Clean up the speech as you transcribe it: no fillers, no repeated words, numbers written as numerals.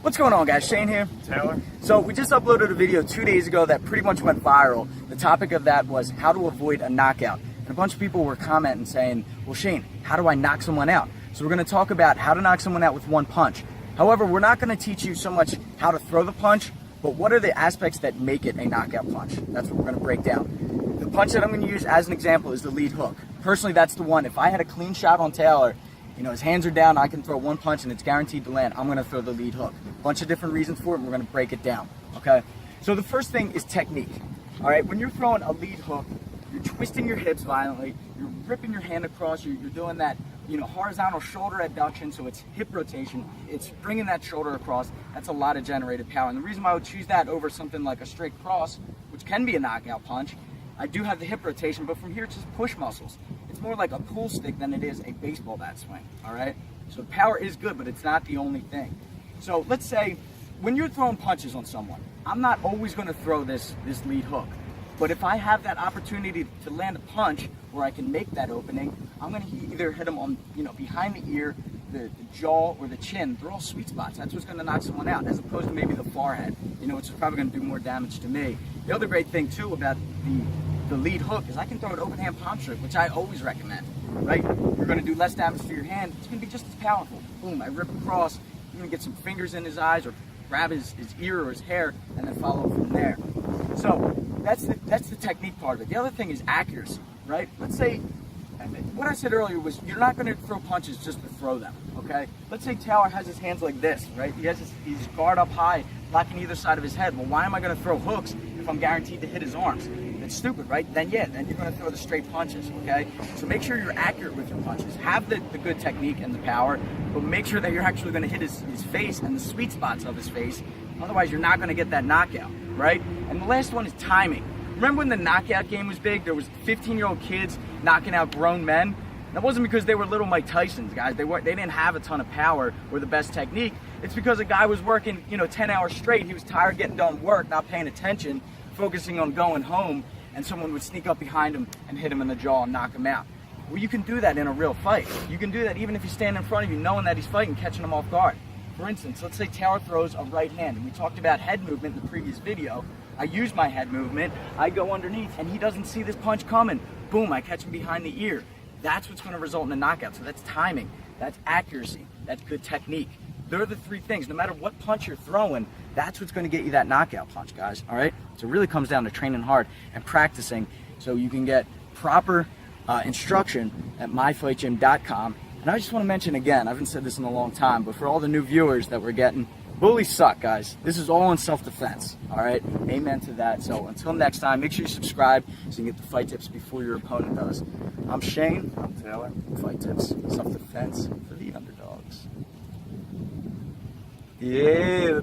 What's going on, guys? Shane here. Taylor. So we just uploaded a video 2 days ago that pretty much went viral. The topic of that was how to avoid a knockout. And a bunch of people were commenting saying, well, Shane, how do I knock someone out? So we're going to talk about how to knock someone out with one punch. However, we're not going to teach you so much how to throw the punch, but what are the aspects that make it a knockout punch? That's what we're going to break down. The punch that I'm going to use as an example is the lead hook. Personally, that's the one. If I had a clean shot on Taylor, you know, his hands are down, I can throw one punch and it's guaranteed to land, I'm going to throw the lead hook. Bunch of different reasons for it, and we're going to break it down, okay? So the first thing is technique, all right? When you're throwing a lead hook, you're twisting your hips violently, you're ripping your hand across, you're doing that, you know, horizontal shoulder abduction, so it's hip rotation, it's bringing that shoulder across. That's a lot of generated power. And the reason why I would choose that over something like a straight cross, which can be a knockout punch, I do have the hip rotation, but from here it's just push muscles. It's more like a pool stick than it is a baseball bat swing, all right? So power is good, but it's not the only thing. So let's say when you're throwing punches on someone, I'm not always going to throw this lead hook. But if I have that opportunity to land a punch where I can make that opening, I'm going to either hit them on, you know, behind the ear, the jaw, or the chin. They're all sweet spots. That's what's going to knock someone out, as opposed to maybe the forehead, you know, which is probably going to do more damage to me. The other great thing, too, about the lead hook is I can throw an open hand palm strike, which I always recommend, right? You're going to do less damage to your hand. It's going to be just as powerful. Boom, I rip across. You're going to get some fingers in his eyes or grab his ear or his hair and then follow from there. So that's the technique part of it. The other thing is accuracy, right? Let's say, what I said earlier was you're not going to throw punches just to throw them, okay? Let's say Taylor has his hands like this, right? He has his guard up high, blocking either side of his head. Well, why am I going to throw hooks if I'm guaranteed to hit his arms? It's stupid, right? Then you're going to throw the straight punches, okay? So make sure you're accurate with your punches. Have the good technique and the power, but make sure that you're actually going to hit his face and the sweet spots of his face. Otherwise, you're not going to get that knockout, right? And the last one is timing. Remember when the knockout game was big? There was 15-year-old kids knocking out grown men. That wasn't because they were little Mike Tysons, guys. They didn't have a ton of power or the best technique. It's because a guy was working, you know, 10 hours straight. He was tired getting done work, not paying attention, focusing on going home, and someone would sneak up behind him and hit him in the jaw and knock him out. Well, you can do that in a real fight. You can do that even if you stand in front of you knowing that he's fighting, catching him off guard. For instance, let's say Taylor throws a right hand, and we talked about head movement in the previous video. I use my head movement, I go underneath, and he doesn't see this punch coming. Boom, I catch him behind the ear. That's what's going to result in a knockout. So that's timing, that's accuracy, that's good technique. They're the three things. No matter what punch you're throwing, that's what's going to get you that knockout punch, guys, all right? So it really comes down to training hard and practicing so you can get proper instruction at myfightgym.com. And I just want to mention again, I haven't said this in a long time, but for all the new viewers that we're getting, bullies suck, guys. This is all in self-defense, all right? Amen to that. So until next time, make sure you subscribe so you can get the fight tips before your opponent does. I'm Shane. I'm Taylor. Fight tips, self-defense for the underdogs. Yeah.